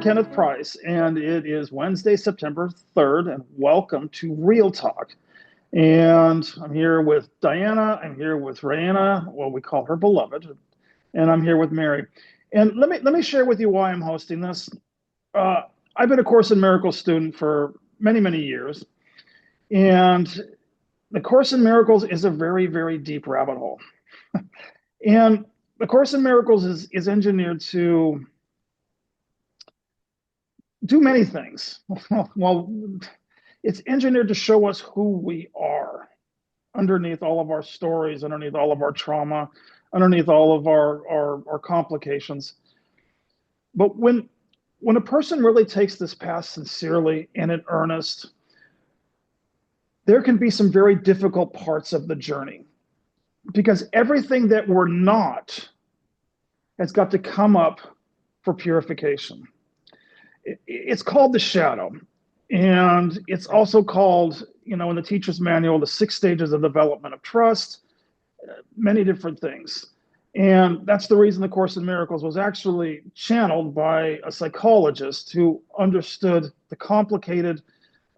Kenneth Price, and it is Wednesday, September 3rd, and welcome to Real Talk. And I'm here with Diana, I'm here with Rayanna, well, we call her Beloved, and I'm here with Mary. And let me share with you why I'm hosting this. I've been a Course in Miracles student for many, many years, and the Course in Miracles is a very, very deep rabbit hole. And the Course in Miracles is engineered to do many things. Well, it's engineered to show us who we are underneath all of our stories, underneath all of our trauma, underneath all of our complications. But when a person really takes this path sincerely and in earnest, there can be some very difficult parts of the journey, because everything that we're not has got to come up for purification. It's called the shadow, and it's also called, in the teacher's manual, the 6 stages of development of trust, many different things. And that's the reason the Course in Miracles was actually channeled by a psychologist who understood the complicated,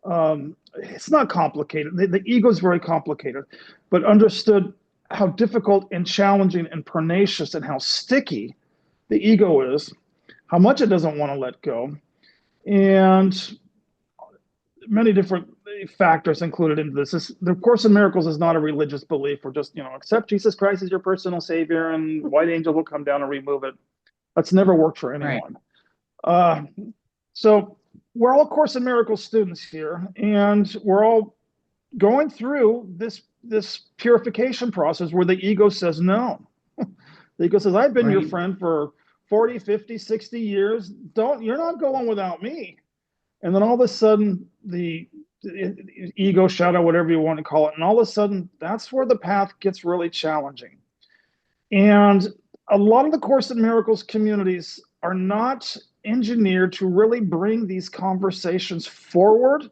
it's not complicated, the ego is very complicated, but understood how difficult and challenging and pernicious and how sticky the ego is, how much it doesn't want to let go, and many different factors included into this. The Course in Miracles is not a religious belief or just, accept Jesus Christ as your personal savior and white angel will come down and remove it. That's never worked for anyone. Right. So we're all Course in Miracles students here, and we're all going through this purification process where the ego says no. The ego says, I've been your friend for 40, 50, 60 years. You're not going without me. And then all of a sudden, the ego shadow, whatever you want to call it, and all of a sudden, that's where the path gets really challenging. And a lot of the Course in Miracles communities are not engineered to really bring these conversations forward.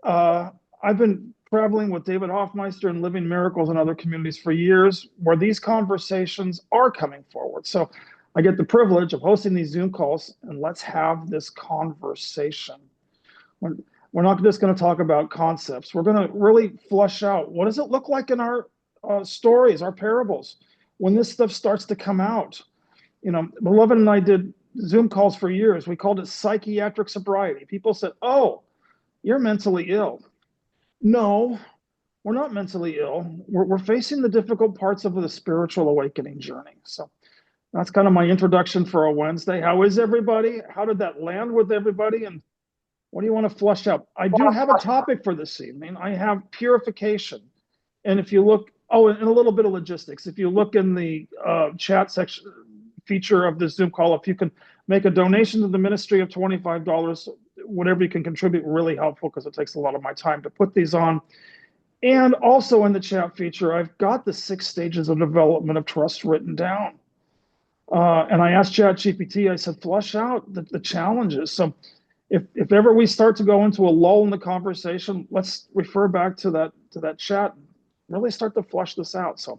I've been traveling with David Hoffmeister and Living Miracles and other communities for years where these conversations are coming forward. So I get the privilege of hosting these Zoom calls, and let's have this conversation. We're not just going to talk about concepts. We're going to really flush out, what does it look like in our stories, our parables, when this stuff starts to come out? Beloved and I did Zoom calls for years. We called it psychiatric sobriety. People said, oh, you're mentally ill. No, we're not mentally ill. We're facing the difficult parts of the spiritual awakening journey. So that's kind of my introduction for a Wednesday. How is everybody? How did that land with everybody? And what do you want to flush out? I do have a topic for this evening. I have purification. And if you look, and a little bit of logistics. If you look in the chat section feature of this Zoom call, if you can make a donation to the ministry of $25, whatever you can contribute, really helpful, because it takes a lot of my time to put these on. And also in the chat feature, I've got the 6 stages of development of trust written down. And I asked ChatGPT, I said, flush out the challenges. So if ever we start to go into a lull in the conversation, let's refer back to that chat and really start to flush this out. So,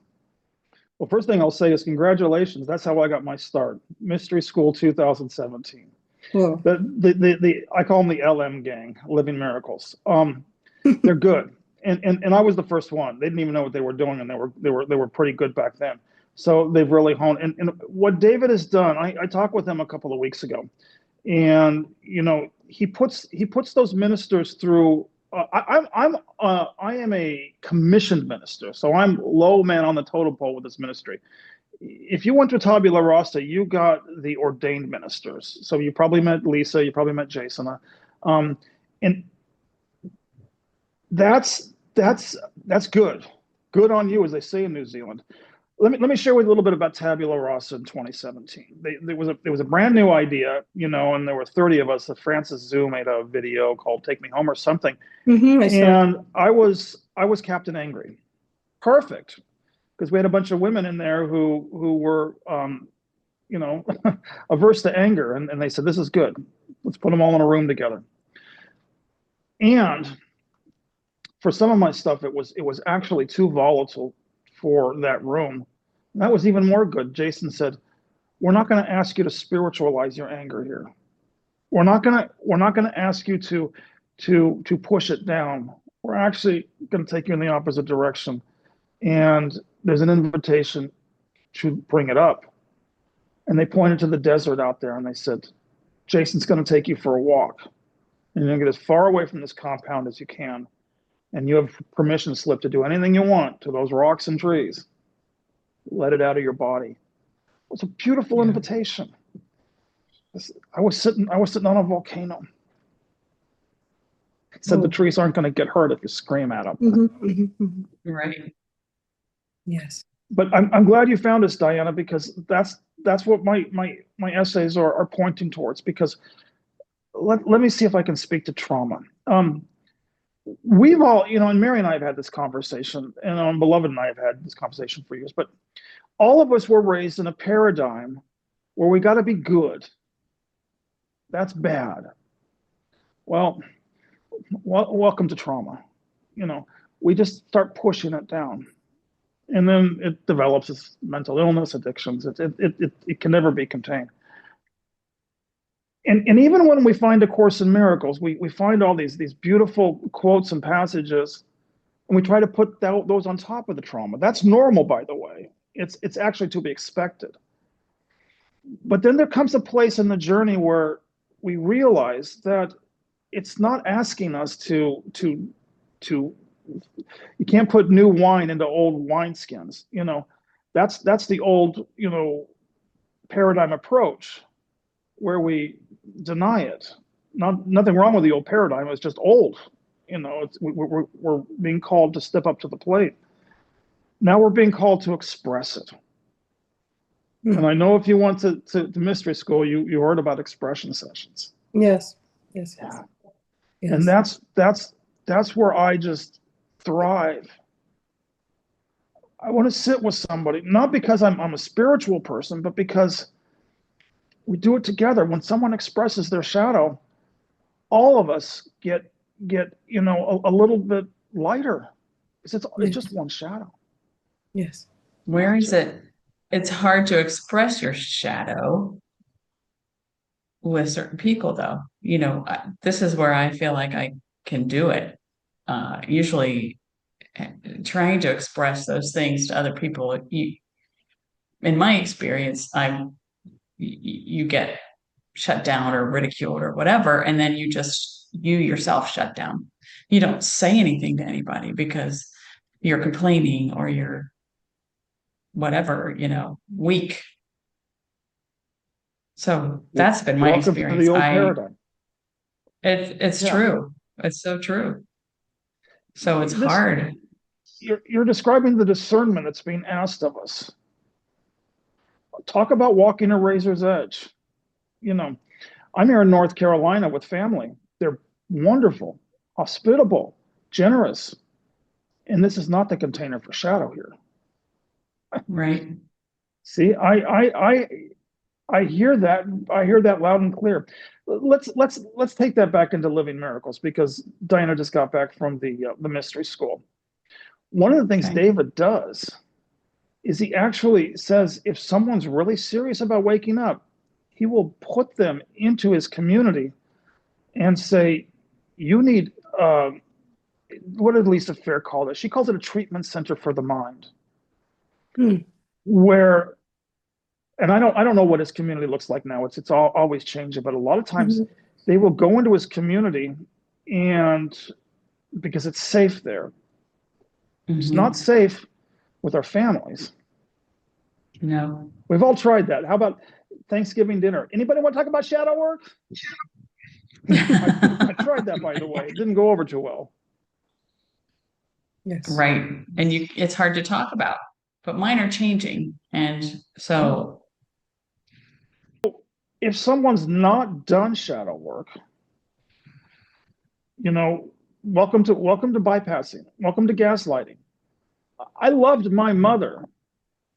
well, first thing I'll say is congratulations. That's how I got my start. Mystery School 2017. Cool. I call them the LM gang, Living Miracles. They're good. And I was the first one. They didn't even know what they were doing, and they were pretty good back then. So they've really honed. And what David has done, I talked with him a couple of weeks ago, and he puts those ministers through. I am a commissioned minister, so I'm low man on the totem pole with this ministry. If you went to Tabula Rasa, you got the ordained ministers. So you probably met Lisa, you probably met Jason, and that's good. Good on you, as they say in New Zealand. Let me share with you a little bit about Tabula Rasa in 2017. There was a brand new idea, and there were 30 of us. Francis Zhu made a video called "Take Me Home" or something, and I was Captain Angry. Perfect, because we had a bunch of women in there who were, averse to anger, and they said, "This is good. Let's put them all in a room together." And for some of my stuff, it was actually too volatile for that room. And that was even more good. Jason said, we're not going to ask you to spiritualize your anger here. we're not gonna ask you to push it down. We're actually gonna take you in the opposite direction. And there's an invitation to bring it up. And they pointed to the desert out there and they said, Jason's gonna take you for a walk. And you're gonna get as far away from this compound as you can. And you have permission slip to do anything you want to those rocks and trees. Let it out of your body. It's a beautiful invitation. I was sitting on a volcano. It said the trees aren't going to get hurt if you scream at them. Right. Yes. But I'm glad you found us, Diana, because that's what my essays are pointing towards. Because let me see if I can speak to trauma. We've all, and Mary and I have had this conversation, and Beloved and I have had this conversation for years. But all of us were raised in a paradigm where we got to be good. That's bad. Well, welcome to trauma. We just start pushing it down, and then it develops as mental illness, addictions. It can never be contained. And even when we find A Course in Miracles, we find all these beautiful quotes and passages, and we try to put those on top of the trauma. That's normal, by the way. It's actually to be expected. But then there comes a place in the journey where we realize that it's not asking us to you can't put new wine into old wineskins. That's the old, paradigm approach where we deny it. Nothing wrong with the old paradigm. It's just old. We're being called to step up to the plate. Now we're being called to express it. And I know if you went to mystery school, you heard about expression sessions. Yes. And that's where I just thrive. I want to sit with somebody, not because I'm a spiritual person, but because we do it together. When someone expresses their shadow, all of us get a little bit lighter. It's just one shadow. Yes. Where is it? It's hard to express your shadow with certain people, though. This is where I feel like I can do it. Usually, trying to express those things to other people, in my experience, you get shut down or ridiculed or whatever, and then you yourself shut down. You don't say anything to anybody because you're complaining or you're whatever, weak. So that's been my Welcome experience. to the old paradigm. It's true. It's so true. So it's hard. You're describing the discernment that's being asked of us. Talk about walking a razor's edge. I'm here in North Carolina with family. They're wonderful, hospitable, generous. And this is not the container for shadow here. Right. See, I hear that. I hear that loud and clear. Let's take that back into Living Miracles, because Diana just got back from the mystery school. One of the things David does is he actually says if someone's really serious about waking up, he will put them into his community and say, you need what did Lisa Fair call it? She calls it a treatment center for the mind. Where, and I don't know what his community looks like now. It's always changing, but a lot of times they will go into his community, and because it's safe there. It's not safe with our families. No. We've all tried that. How about Thanksgiving dinner? Anybody want to talk about shadow work? I tried that, by the way. It didn't go over too well. Yes. Right. And it's hard to talk about, but mine are changing. And so if someone's not done shadow work, welcome to bypassing, welcome to gaslighting. I loved my mother,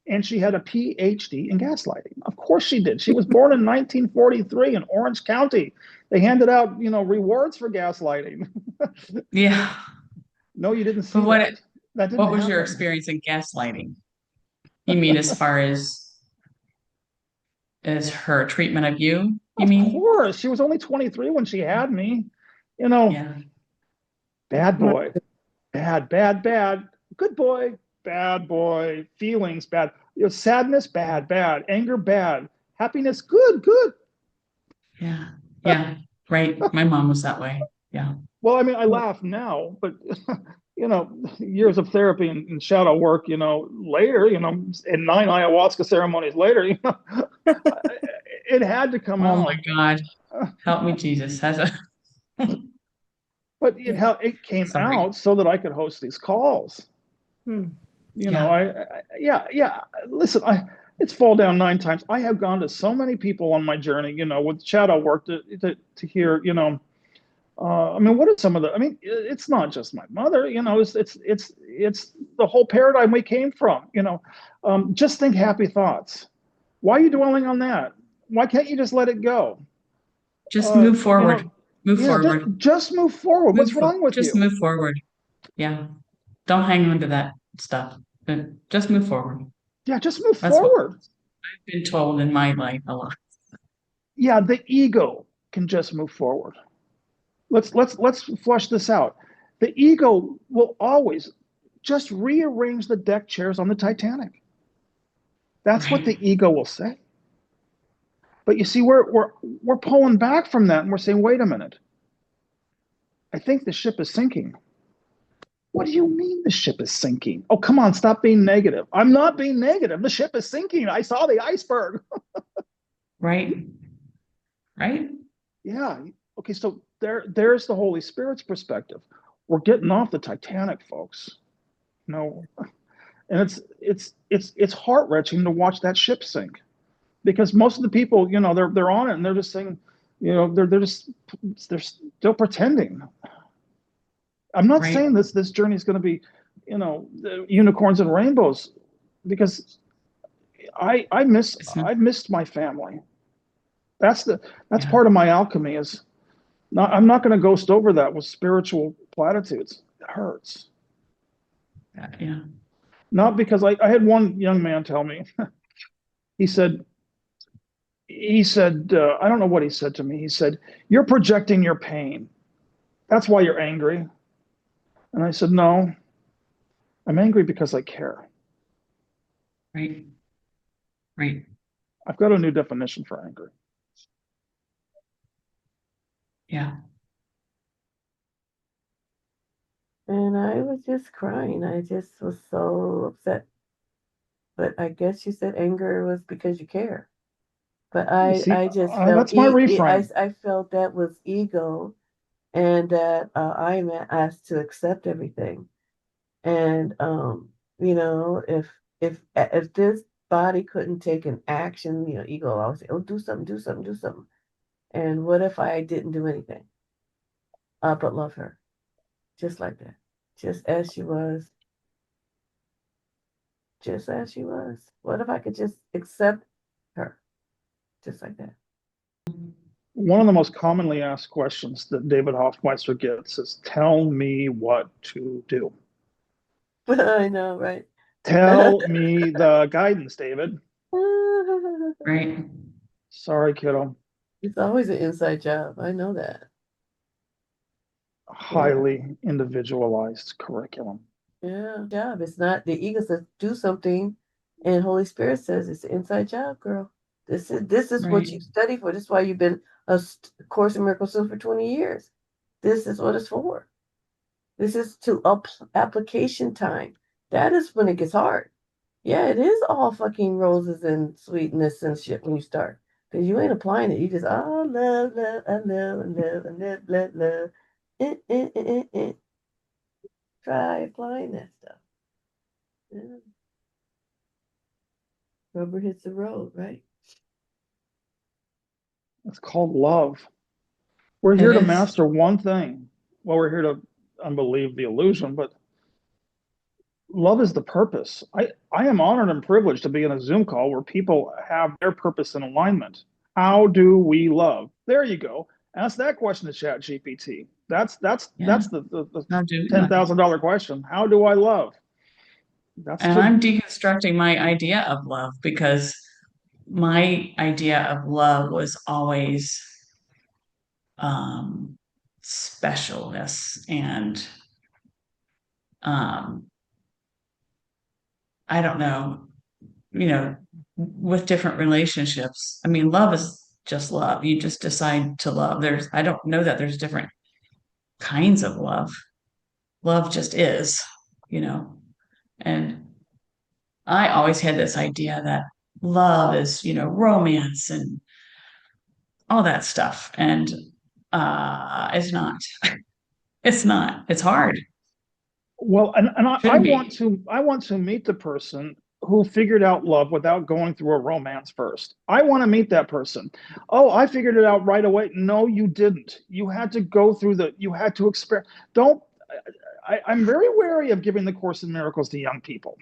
and she had a PhD in gaslighting. Of course she did. She was born in 1943 in Orange County. They handed out, rewards for gaslighting. yeah. No, you didn't see that. That didn't what was happen. Your experience in gaslighting? You mean as far as her treatment of you? You Of mean? course, she was only 23 when she had me. You know, Yeah. bad boy, bad, good boy, bad boy, feelings bad, sadness bad, anger bad, happiness good. Yeah. Yeah. Right. My mom was that way. Yeah. Well, I mean, I laugh now, but years of therapy and shadow work, later, and 9 ayahuasca ceremonies later, it had to come Oh my out. God. Help me, Jesus. But Yeah. it came Sorry. out so that I could host these calls. Hmm. Yeah. Yeah. Listen, it's fall down 9 times. I have gone to so many people on my journey, with shadow work to hear, I mean, what are some of the? I mean, it's not just my mother, it's the whole paradigm we came from. Just think happy thoughts. Why are you dwelling on that? Why can't you just let it go? Just move forward. Move Yeah, forward. just move forward. What's wrong with Just you? move forward. Yeah. Don't hang on to that stuff. Just move forward. Yeah, just move That's what forward. I've been told in my life a lot. Yeah, the ego can just move forward. Let's flush this out. The ego will always just rearrange the deck chairs on the Titanic. That's what Right. the ego will say. But you see, we're pulling back from that and we're saying, wait a minute. I think the ship is sinking. What do you mean the ship is sinking? Oh, come on, stop being negative. I'm not being negative. The ship is sinking. I saw the iceberg. Right. Right. Yeah. Okay, so there's the Holy Spirit's perspective. We're getting off the Titanic, folks. No. And it's heart-wrenching to watch that ship sink. Because most of the people, they're on it and they're just saying, they're still pretending. I'm not Right. saying this journey is going to be, unicorns and rainbows, because I It's not. missed my family. That's Yeah. part of my alchemy is not, I'm not going to ghost over that with spiritual platitudes. It hurts. Yeah. Not because I had one young man tell me, he said, I don't know what he said to me. He said, "You're projecting your pain. That's why you're angry." And I said, "No, I'm angry because I care." Right. Right. I've got a new definition for anger. Yeah. And I was just crying. I just was so upset. But I guess you said anger was because you care. But You see, I just felt that's my reframe. I felt that was ego, and that I am asked to accept everything. And if this body couldn't take an action, ego will always say, "Oh, do something, do something, do something." And what if I didn't do anything? But love her, just like that, just as she was, just as she was. What if I could just accept her, just like that? One of the most commonly asked questions that David Hoffmeister gets is, "Tell me what to do. I know, right? Tell me the guidance, David." Right. Sorry, kiddo. It's always an inside job. I know that. Yeah. Highly individualized curriculum. Yeah. Job. It's not the ego says do something, and Holy Spirit says it's an inside job, girl. This is what Right. you study for. This is why you've been a Course in Miracles for 20 years. This is what it's for. This is to application time. That is when it gets hard. Yeah, it is all fucking roses and sweetness and shit when you start. Because you ain't applying it. You just, oh, love, love, I love, I love, I love, love, love. Try applying that stuff. Yeah. Rubber hits the road, right? It's called love. We're It here to is. master one thing. Well, we're here to unbelieve the illusion, but love is the purpose. I am honored and privileged to be in a Zoom call where people have their purpose in alignment. How do we love? There you go. Ask that question to Chat GPT. That's Yeah. the How do we love? $10,000 question. How do I love? That's And to I'm deconstructing my idea of love because my idea of love was always specialness and I don't know, with different relationships. I mean, love is just love. You just decide to love. I don't know that there's different kinds of love. Love just is, you know. And I always had this idea that love is, romance and all that stuff. And it's not. It's not. It's hard. Well, and I Shouldn't I want to meet the person who figured out love without going through a romance first. I want to meet that person. Oh, I figured it out right away. No, you didn't. You had to go through you had to experience. Don't, I'm very wary of giving the Course in Miracles to young people.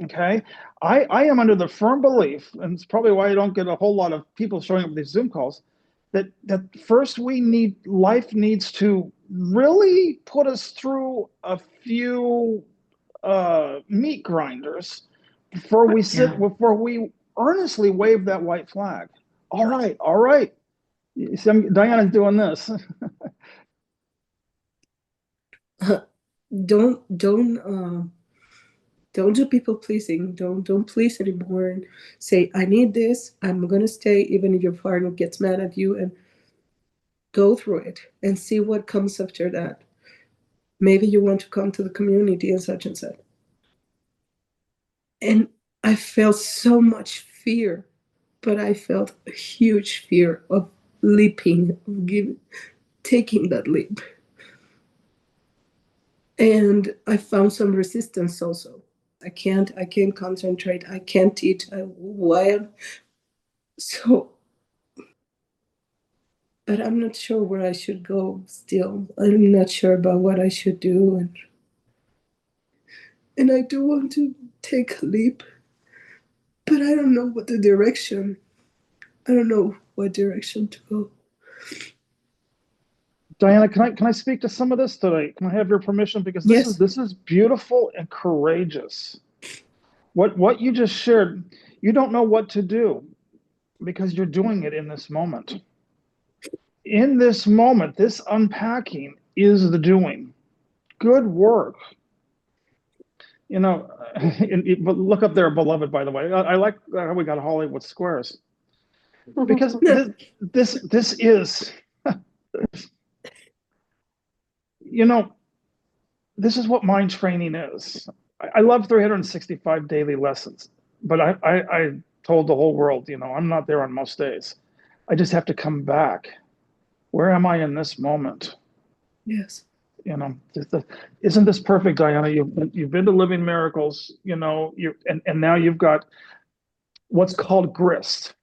Okay. I am under the firm belief, and it's probably why I don't get a whole lot of people showing up with these Zoom calls, that first life needs to really put us through a few meat grinders before we earnestly wave that white flag. All right, all right. You see, Diana's doing this. Don't do people pleasing. Don't please anymore and say, I need this, I'm gonna stay, even if your partner gets mad at you, and go through it and see what comes after that. Maybe you want to come to the community and such and such. And I felt so much fear, but I felt a huge fear of leaping, taking that leap. And I found some resistance also. I can't concentrate. I can't teach. So, but I'm not sure where I should go still. I'm not sure about what I should do. And I do want to take a leap, but I don't know what the direction. I don't know what direction to go. Diana, can I speak to some of this today? Can I have your permission? Because this is beautiful and courageous. What you just shared, you don't know what to do because you're doing it in this moment. In this moment, this unpacking is the doing. Good work. But look up there, beloved, by the way. I like how we got Hollywood squares. Because this is this is what mind training is. I love 365 daily lessons, but I told the whole world, I'm not there on most days. I just have to come back. Where am I in this moment? Yes. Isn't this perfect, Diana? You've been to Living Miracles, and now you've got what's called grist.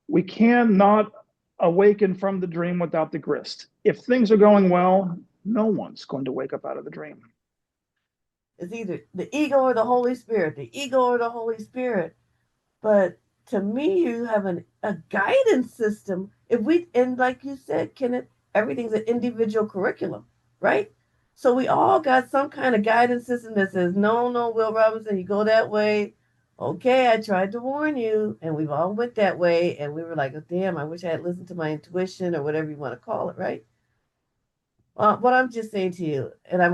We cannot awaken from the dream without the grist. If things are going well, no one's going to wake up out of the dream. It's either the ego or the Holy Spirit, the ego or the Holy Spirit. But to me, you have a guidance system. And like you said, Kenneth, everything's an individual curriculum, right? So we all got some kind of guidance system that says, no, Will Robinson, you go that way. Okay, I tried to warn you, and we've all went that way, and we were like, oh, damn, I wish I had listened to my intuition or whatever you want to call it, right? What I'm just saying to you, and I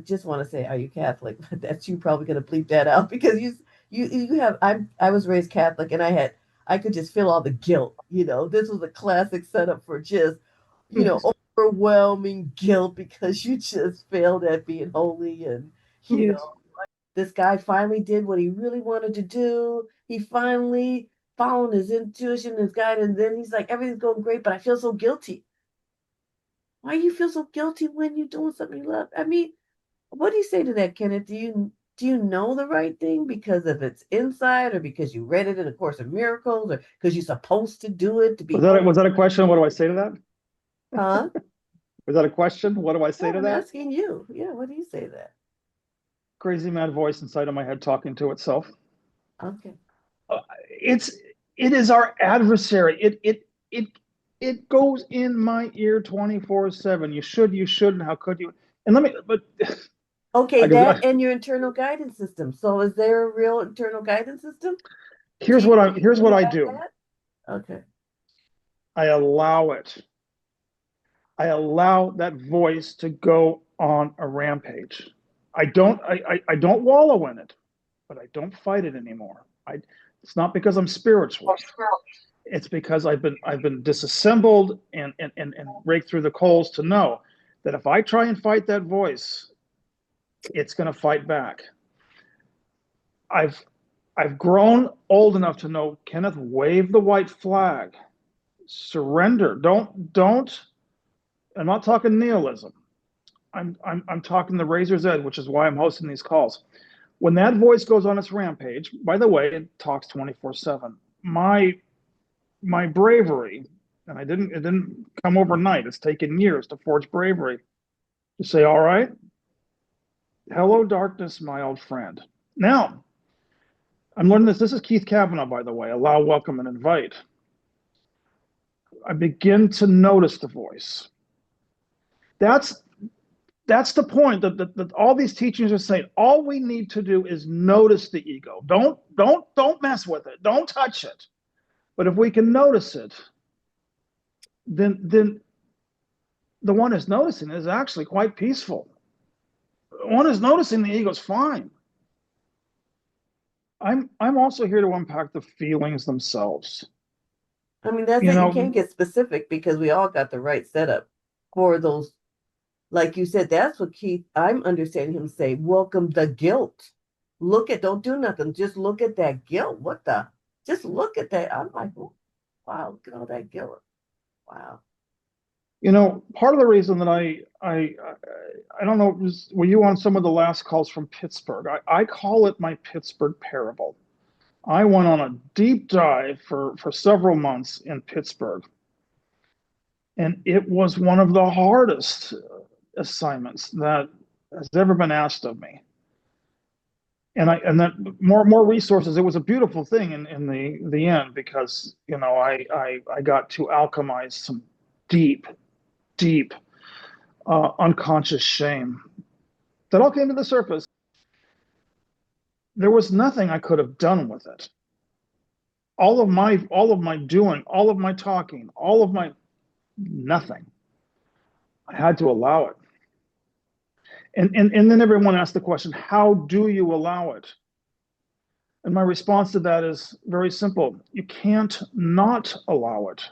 just want to say, are you Catholic? That's you probably going to bleep that out because you have. I was raised Catholic, and I could just feel all the guilt. This was a classic setup for just, overwhelming guilt because you just failed at being holy, and this guy finally did what he really wanted to do. He finally followed his intuition, his guidance, and then he's like, everything's going great, but I feel so guilty. Why do you feel so guilty when you're doing something you love? I mean, what do you say to that, Kenneth? Do you know the right thing because of its inside, or because you read it in A Course in Miracles, or because you're supposed to do it to be? Was that a question? What do I say to that? Huh? Was that a question? What do I say to that? I'm asking you. Yeah, what do you say to that? Crazy mad voice inside of my head talking to itself. Okay. It is our adversary. It goes in my ear 24/7. You shouldn't. How could you? And okay, that and your internal guidance system. So is there a real internal guidance system? Here's what I do. Okay. I allow it. I allow that voice to go on a rampage. I don't wallow in it, but I don't fight it anymore. It's not because I'm spiritual. It's because I've been disassembled and raked through the coals to know that if I try and fight that voice, it's going to fight back. I've grown old enough to know, Kenneth, wave the white flag. Surrender. Don't. I'm not talking nihilism. I'm talking the razor's edge, which is why I'm hosting these calls. When that voice goes on its rampage, by the way, it talks 24/7. My bravery, and it didn't come overnight. It's taken years to forge bravery. To say, all right, hello, darkness, my old friend. Now, I'm learning this. This is Keith Kavanaugh, by the way. Allow, welcome, and invite. I begin to notice the voice. That's the point that all these teachings are saying. All we need to do is notice the ego. Don't mess with it. Don't touch it. But if we can notice it, then the one who's noticing is actually quite peaceful. The one who's noticing the ego is fine. I'm also here to unpack the feelings themselves. I mean, that's it. You can't get specific because we all got the right setup for those. Like you said, that's what Keith, I'm understanding him say, welcome the guilt. Don't do nothing. Just look at that guilt. Just look at that. I'm like, oh, wow, look at all that guilt. Wow. Part of the reason that I don't know, were you on some of the last calls from Pittsburgh? I call it my Pittsburgh parable. I went on a deep dive for several months in Pittsburgh. And it was one of the hardest assignments that has ever been asked of me. And that more resources. It was a beautiful thing in the end because I got to alchemize some deep unconscious shame that all came to the surface. There was nothing I could have done with it. All of my doing, all of my talking, nothing. I had to allow it. And then everyone asked the question, how do you allow it? And my response to that is very simple. You can't not allow it.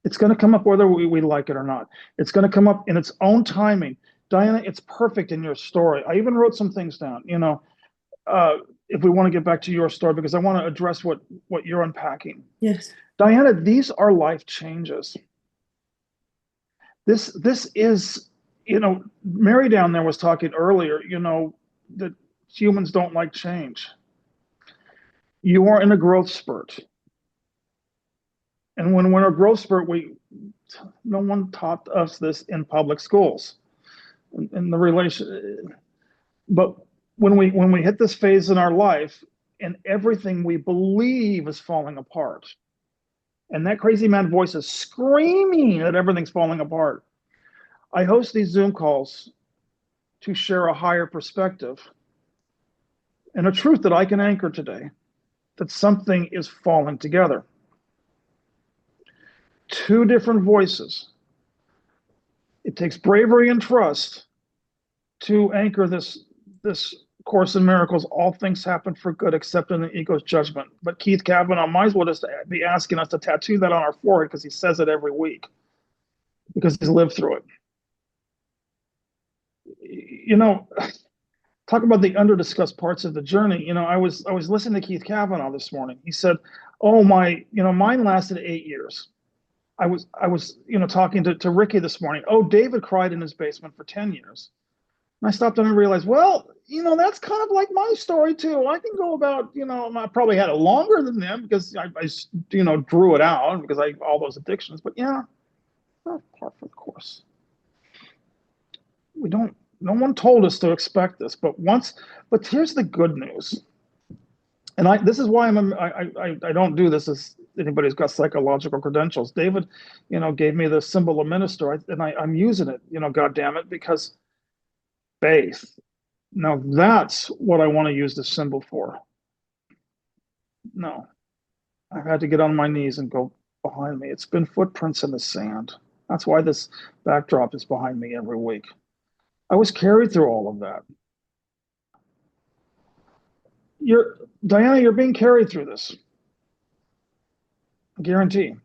It's going to come up whether we like it or not. It's going to come up in its own timing. Diana, it's perfect in your story. I even wrote some things down, if we want to get back to your story, because I want to address what you're unpacking. Yes. Diana, these are life changes. This is, Mary down there was talking earlier, that humans don't like change. You are in a growth spurt. And when we're in a growth spurt, no one taught us this in public schools. In the relation, but when we hit this phase in our life and everything we believe is falling apart, and that crazy mad voice is screaming that everything's falling apart, I host these Zoom calls to share a higher perspective and a truth that I can anchor today, that something is falling together. Two different voices. It takes bravery and trust to anchor this Course in Miracles. All things happen for good except in the ego's judgment. But Keith Kavanaugh might as well just be asking us to tattoo that on our forehead because he says it every week, because he's lived through it. Talk about the underdiscussed parts of the journey. I was listening to Keith Kavanaugh this morning. He said, oh, mine lasted 8 years. I was talking to Ricky this morning. Oh, David cried in his basement for 10 years. And I stopped and I realized, well, that's kind of like my story too. I can go about, I probably had it longer than them because I drew it out because all those addictions. But yeah, not par for the course. No one told us to expect this, but here's the good news. And this is why I don't do this as anybody who's got psychological credentials. David, gave me the symbol of minister, and I'm using it, God damn it, because faith. Now that's what I want to use this symbol for. No, I've had to get on my knees and go behind me. It's been footprints in the sand. That's why this backdrop is behind me every week. I was carried through all of that. You're Diana, you're being carried through this. I guarantee.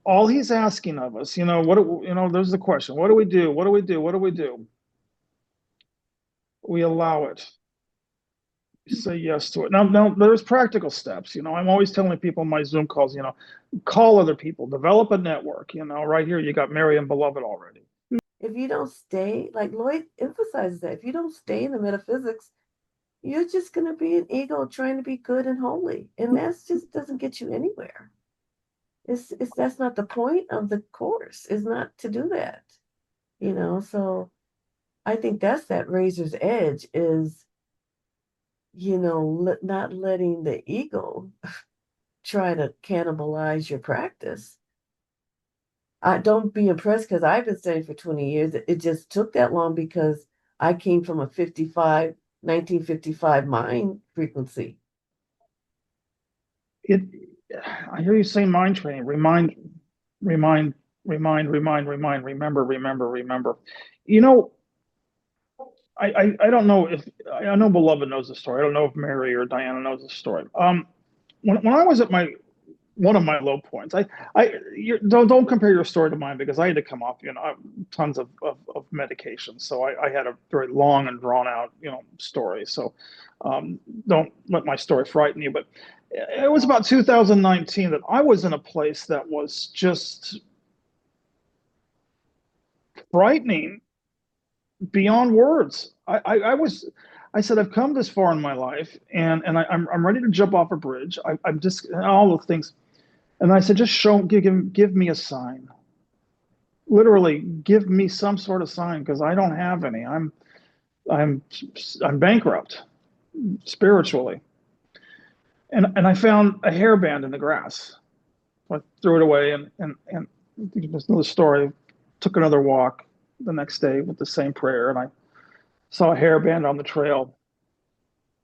All he's asking of us, there's the question. What do we do? What do we do? What do we do? We allow it. Say yes to it. Now, there's practical steps. I'm always telling people in my Zoom calls, call other people, develop a network. Right here, you got Mary and Beloved already. If you don't stay, like Lloyd emphasizes that, if you don't stay in the metaphysics, you're just going to be an ego trying to be good and holy. And that just doesn't get you anywhere. That's not the point of the course, is not to do that. So I think that's that razor's edge is, not letting the ego try to cannibalize your practice. I don't be impressed because I've been studying for 20 years. It just took that long because I came from a 1955 mind frequency. I hear you say mind training, remember. I don't know if I know Beloved knows the story. I don't know if Mary or Diana knows the story. When I was at one of my low points, don't compare your story to mine because I had to come off tons of medication, so I had a very long and drawn out story. So don't let my story frighten you. But it was about 2019 that I was in a place that was just frightening beyond words. I said, I've come this far in my life and I'm ready to jump off a bridge. I'm just all the things. And I said, just give me a sign. Literally give me some sort of sign because I don't have any. I'm bankrupt spiritually. And I found a hairband in the grass. I threw it away and there's another story. Took another walk the next day with the same prayer and I saw a hairband on the trail.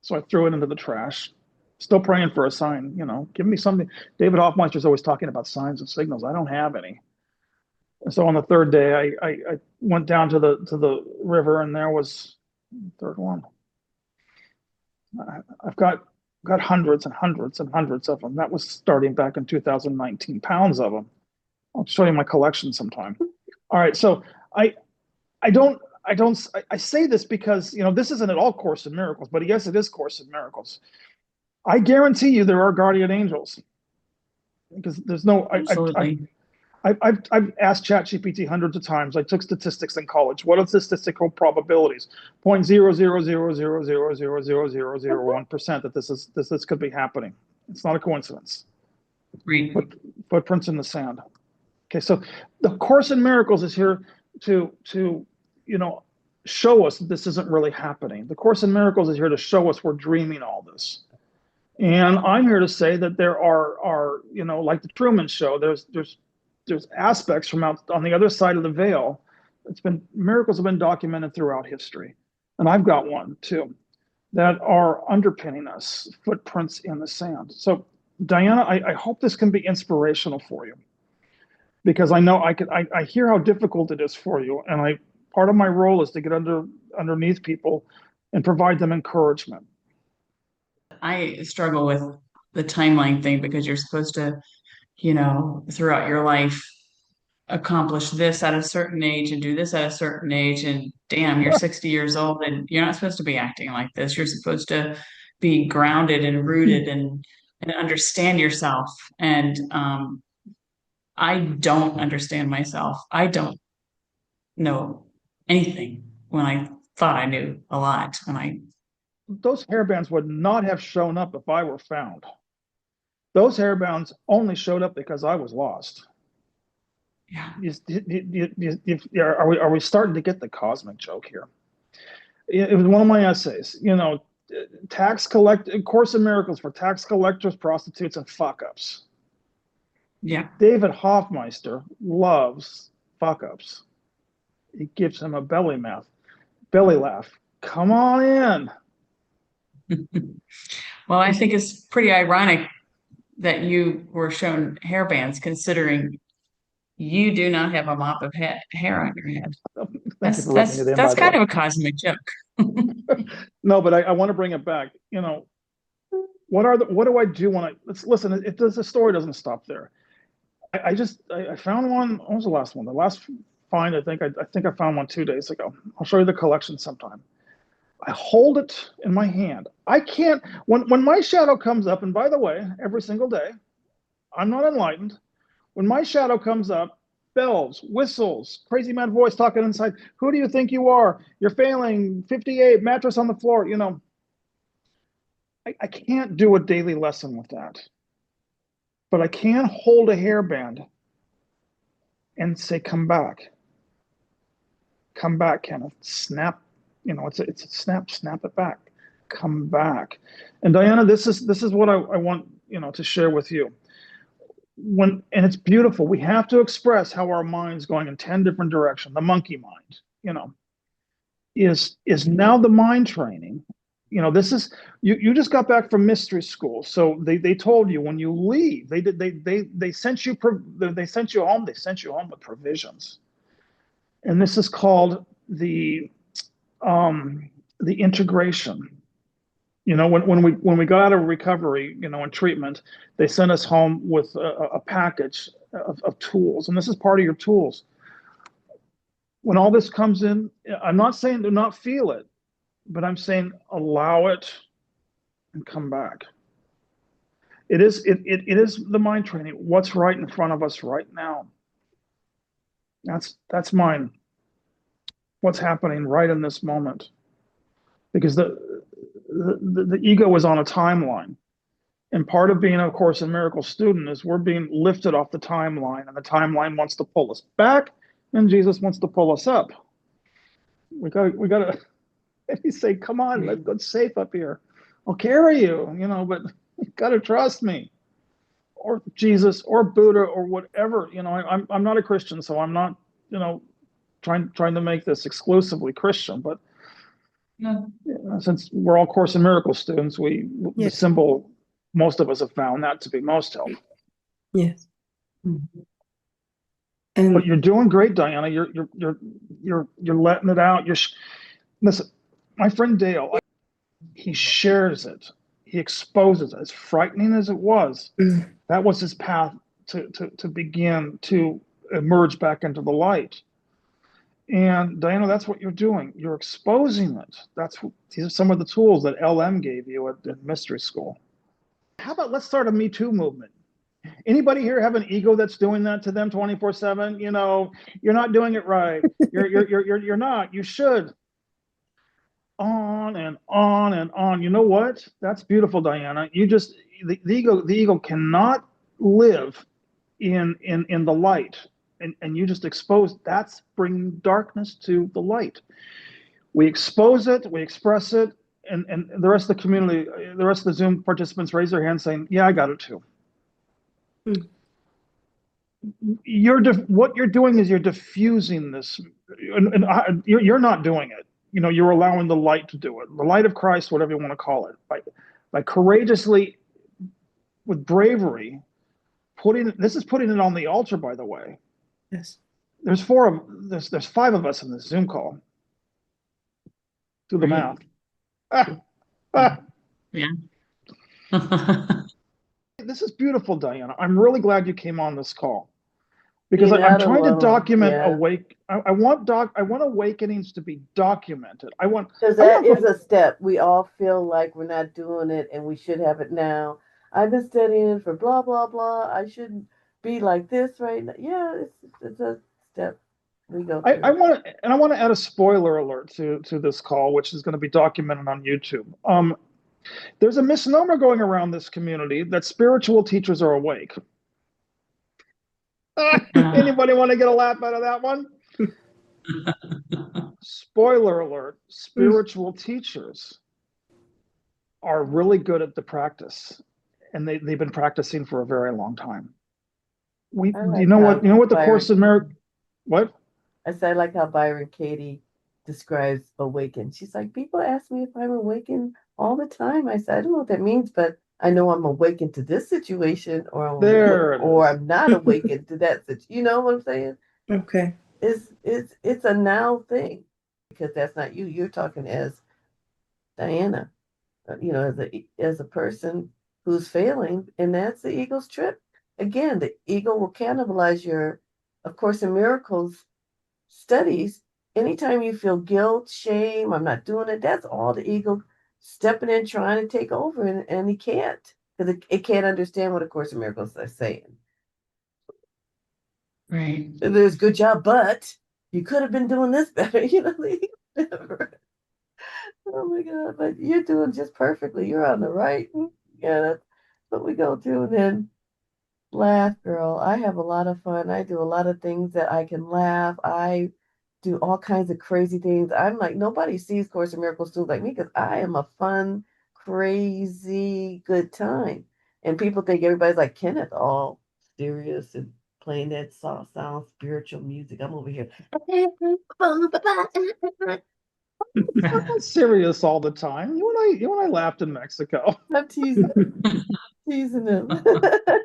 So I threw it into the trash. Still praying for a sign, give me something. David Hoffmeister's always talking about signs and signals. I don't have any. And so on the third day, I went down to the river and there was the third one. I've got hundreds and hundreds and hundreds of them. That was starting back in 2019, pounds of them. I'll show you my collection sometime. All right, so I say this because this isn't at all Course in Miracles, but yes, it is Course in Miracles. I guarantee you there are guardian angels because there's no. Absolutely. I've asked ChatGPT hundreds of times. I took statistics in college. What are statistical probabilities? 0.00000000001% that this could be happening. It's not a coincidence. Great. Footprints in the sand. Okay, so the Course in Miracles is here to show us that this isn't really happening. The Course in Miracles is here to show us we're dreaming all this. And I'm here to say that there are like the Truman Show, there's aspects from out on the other side of the veil. Miracles have been documented throughout history. And I've got one too, that are underpinning us, footprints in the sand. So Diana, I hope this can be inspirational for you. Because I know I hear how difficult it is for you. And part of my role is to get underneath people and provide them encouragement. I struggle with the timeline thing because you're supposed to, throughout your life, accomplish this at a certain age and do this at a certain age. And damn, you're 60 years old and you're not supposed to be acting like this. You're supposed to be grounded and rooted and understand yourself. And I don't understand myself. I don't know anything when I thought I knew a lot. Those hairbands would not have shown up if I were found. Those hairbands only showed up because I was lost. Yeah. Are we starting to get the cosmic joke here? It was one of my essays. Course in Miracles for tax collectors, prostitutes, and fuck-ups. Yeah. David Hoffmeister loves fuck-ups. It gives him a belly laugh. Come on in. Well, I think it's pretty ironic that you were shown hair bands, considering you do not have a mop of hair on your head. Thank you for rubbing it in, by That's the kind way. of a cosmic joke. No, but I want to bring it back. What do I do when listen, the story doesn't stop there. I found one. What was the last one? The last find, I think I found one 2 days ago. I'll show you the collection sometime. I hold it in my hand. I can't, when my shadow comes up, and by the way, every single day, I'm not enlightened. When my shadow comes up, bells, whistles, crazy mad voice talking inside. Who do you think you are? You're failing. 58, mattress on the floor. I can't do a daily lesson with that. But I can hold a hairband and say, come back. Come back, Kenneth. Snap. It's a snap it back. Come back. And Diana, this is what I want, to share with you. And it's beautiful. We have to express how our mind's going in 10 different directions. The monkey mind, is now the mind training. This is you just got back from mystery school, so they told you when you leave, they sent you home. They sent you home with provisions, and this is called the integration. When we got out of recovery, and treatment, they sent us home with a package of tools, and this is part of your tools. When all this comes in, I'm not saying do not feel it, but I'm saying allow it and come back. It is the mind training. What's right in front of us right now? That's mine. What's happening right in this moment? Because the ego is on a timeline. And part of being a Course in Miracles student is we're being lifted off the timeline, and the timeline wants to pull us back, and Jesus wants to pull us up. We gotta He's saying, come on, let's go safe up here. I'll carry you, but you gotta trust me. Or Jesus or Buddha or whatever. I'm not a Christian, so I'm not, trying to make this exclusively Christian, but since we're all Course in Miracles students, the symbol, most of us have found that to be most helpful. Yes. But you're doing great, Diana. You're letting it out. Listen, my friend Dale, he shares it. He exposes it. As frightening as it was, that was his path to begin to emerge back into the light. And Diana, that's what you're doing. You're exposing it. These are some of the tools that LM gave you at mystery school. How about let's start a Me Too movement? Anybody here have an ego that's doing that to them 24/7? You're not doing it right. You're not. You should. On and on and on. You know what? That's beautiful, Diana. The ego cannot live in the light, and you just expose. That's bringing darkness to the light. We expose it, we express it, and the rest of the community, the rest of the Zoom participants raise their hands saying, "Yeah, I got it too." What you're doing is you're diffusing this, and you're not doing it. You're allowing the light to do it. The light of Christ, whatever you want to call it, by courageously, with bravery, putting it on the altar. By the way, Yes. There's 5 of us in this Zoom call. Do the math. Yeah. This is beautiful, Diana. I'm really glad you came on this call, because You're I'm not trying to alone. document Yeah. I want awakenings to be documented. Because that is a step. We all feel like we're not doing it and we should have it now. I've been studying for blah, blah, blah. I shouldn't be like this right now. Yeah, it's a step we go through. I want to add a spoiler alert to this call, which is going to be documented on YouTube. There's a misnomer going around this community that spiritual teachers are awake. Anybody want to get a laugh out of that one? Spoiler alert, spiritual teachers are really good at the practice, and they've been practicing for a very long time. You know what the Course in Miracles, what? I like how Byron Katie describes awaken. She's like, people ask me if I'm awakened all the time. I said, I don't know what that means, but I know I'm awakened to this situation, There it or is. I'm not awakened to that situation. You know what I'm saying? Okay. It's a now thing, because that's not you. You're talking as Diana, as a person who's failing, and that's the ego's trip. Again, the ego will cannibalize your, of course, in miracles studies. Anytime you feel guilt, shame, I'm not doing it, that's all the ego stepping in, trying to take over, and he can't, because it can't understand what A Course in Miracles are saying. Right. There's good job, but you could have been doing this better. Never. Oh my God, but you're doing just perfectly. You're on the right. Yeah, that's what we go through. And then laugh, girl. I have a lot of fun. I do a lot of things that I can laugh. I do all kinds of crazy things. I'm like, nobody sees Course in Miracles students like me, because I am a fun, crazy, good time. And people think everybody's like Kenneth, all serious and playing that soft sound spiritual music. I'm over here. I'm not serious all the time. You and I laughed in Mexico. I'm teasing him.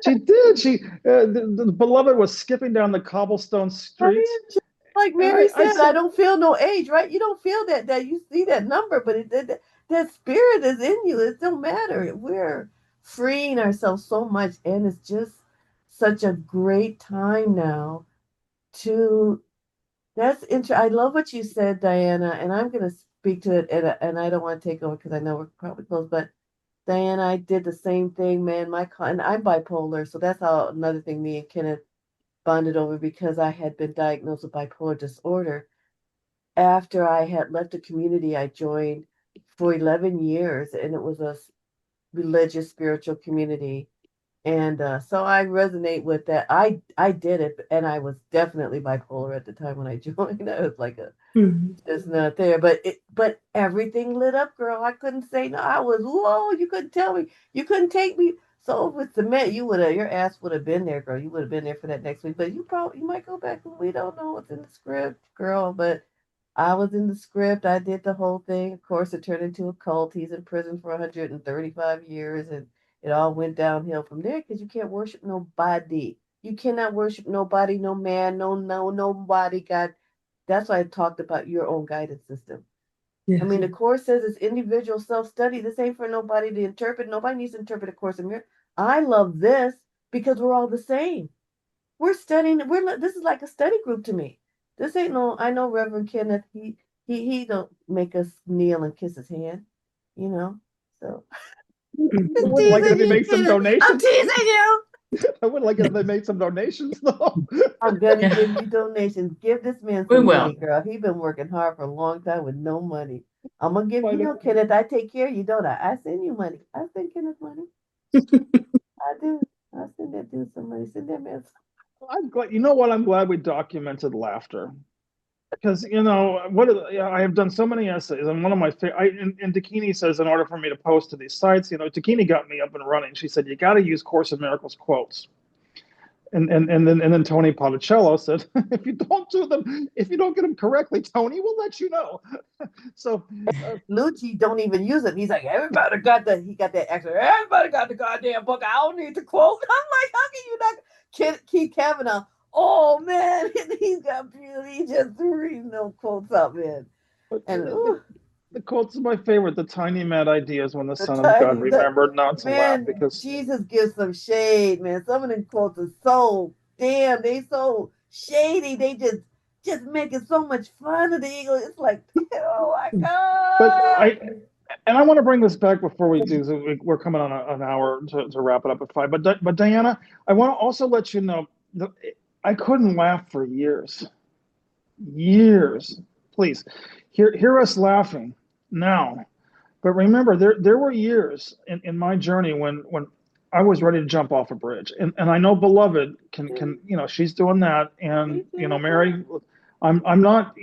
She did. The beloved was skipping down the cobblestone I streets, am just like and Mary I said, I said, don't feel no age, right? You don't feel that you see that number, but that spirit is in you. It don't matter. We're freeing ourselves so much, and it's just such a great time now to. I love what you said, Diana, and I'm going to speak to it, and I don't want to take over because I know we're probably close, but Diana, I did the same thing, man. And I'm bipolar, so that's how another thing me and Kenneth bonded over, because I had been diagnosed with bipolar disorder. After I had left the community, I joined for 11 years, and it was a religious, spiritual community. And so I resonate with that. I did it, and I was definitely bipolar at the time when I joined. I was like just not there. But everything lit up, girl. I couldn't say no. I was, whoa, you couldn't tell me. You couldn't take me. So with cement, your ass would have been there, girl. You would have been there for that next week. But you might go back, and we don't know what's in the script, girl. But I was in the script. I did the whole thing. Of course, it turned into a cult. He's in prison for 135 years, and it all went downhill from there, because you can't worship nobody. You cannot worship nobody, no man, nobody. God. That's why I talked about your own guidance system. Yes. I mean, the Course says it's individual self-study. This ain't for nobody to interpret. Nobody needs to interpret a Course in Miracles. I love this because we're all the same. We're studying. This is like a study group to me. This ain't no. I know Reverend Kenneth. He don't make us kneel and kiss his hand. You know. So I just would like it if teasing he you, made some Kenneth. I'm donations. teasing you. I would like it if they made some donations, though. I'm gonna Yeah. give you donations. Give this man We some will. money, girl. He been working hard for a long time with no money. I'm gonna give Why Kenneth. I take care of you, don't I? I send you money. I send Kenneth money. I do. I send that dude some money. Send that man. I'm glad. You know what? I'm glad we documented laughter, because I have done so many essays, and one of my favorite. And Dakini says, in order for me to post to these sites, Dakini got me up and running. She said, you got to use Course in Miracles quotes. And then Tony Ponticello said, if you don't get them correctly, Tony will let you know. So Lucci don't even use it. He's like, everybody got that. He got that extra. Everybody got the goddamn book. I don't need to quote. I'm like, how can you not? Keith Kavanaugh. Oh man, he's got beauty. He just reading no quotes up, man. but And the quotes are my favorite. The tiny mad ideas when the the Son of God tiny, remembered not to laugh, man, because Jesus gives some shade, man. Some of them quotes are so damn. They so shady. They just making so much fun of the eagle. It's like, oh my but god. I want to bring this back before we do. So we're coming on an hour to wrap it up at 5. But Diana, I want to also let you know that I couldn't laugh for years. Years. Please hear us laughing now. But remember, there were years in my journey when I was ready to jump off a bridge. And I know Beloved can she's doing that. And Mary, I'm not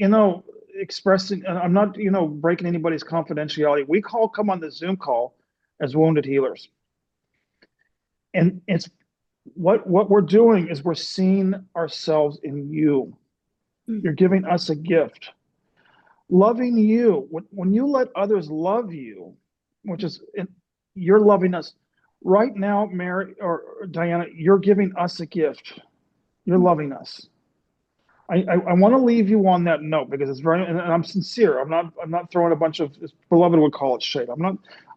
expressing, I'm not breaking anybody's confidentiality. We come on the Zoom call as wounded healers. And it's what we're doing is we're seeing ourselves in you. You're giving us a gift. Loving you. When you let others love you, which is you're loving us right now, Mary or Diana. You're giving us a gift. You're loving us. I want to leave you on that note because it's very, and I'm sincere. I'm not throwing a bunch of, beloved would call it shade.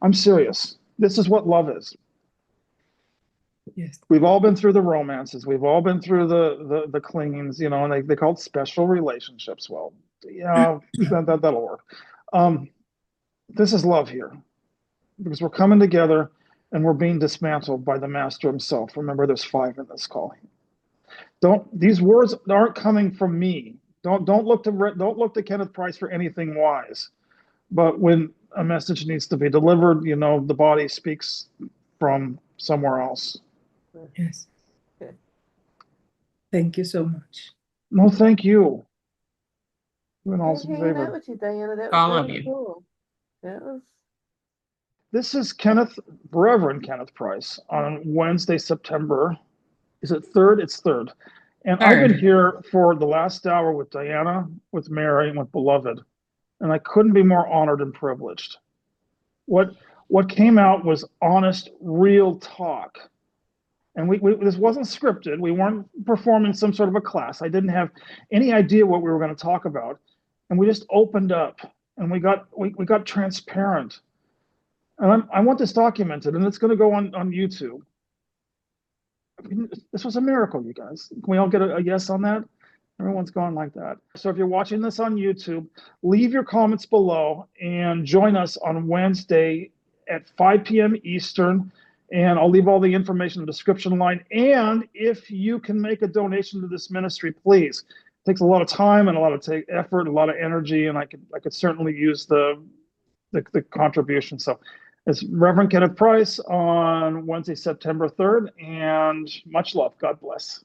I'm serious. This is what love is. Yes. We've all been through the romances. We've all been through the clingings, you know, and they call it special relationships. Well, yeah, that'll work. This is love here because we're coming together and we're being dismantled by the master himself. Remember, there's 5 in this call. These words aren't coming from me. Don't look to Kenneth Price for anything wise. But when a message needs to be delivered, you know, the body speaks from somewhere else. Yes. Okay. Thank you so much. No, thank you. You're an Good awesome hanging out favor. with you, Diana. That All was of really you. cool. That was This is Reverend Kenneth Price on Wednesday, September. Is it 3rd? It's 3rd. And I've been 3rd. here for the last hour with Diana, with Mary, and with Beloved. And I couldn't be more honored and privileged. What came out was honest, real talk. And this wasn't scripted. We weren't performing some sort of a class. I didn't have any idea what we were going to talk about. And we just opened up and we got transparent. And I want this documented, and it's going to go on YouTube. I mean, this was a miracle, you guys. Can we all get a yes on that? Everyone's going like that. So if you're watching this on YouTube, leave your comments below and join us on Wednesday at 5 p.m. Eastern. And I'll leave all the information in the description line. And if you can make a donation to this ministry, please. It takes a lot of time and a lot of effort, a lot of energy, and I could certainly use the contribution. So it's Reverend Kenneth Price on Wednesday, September 3rd, and much love. God bless.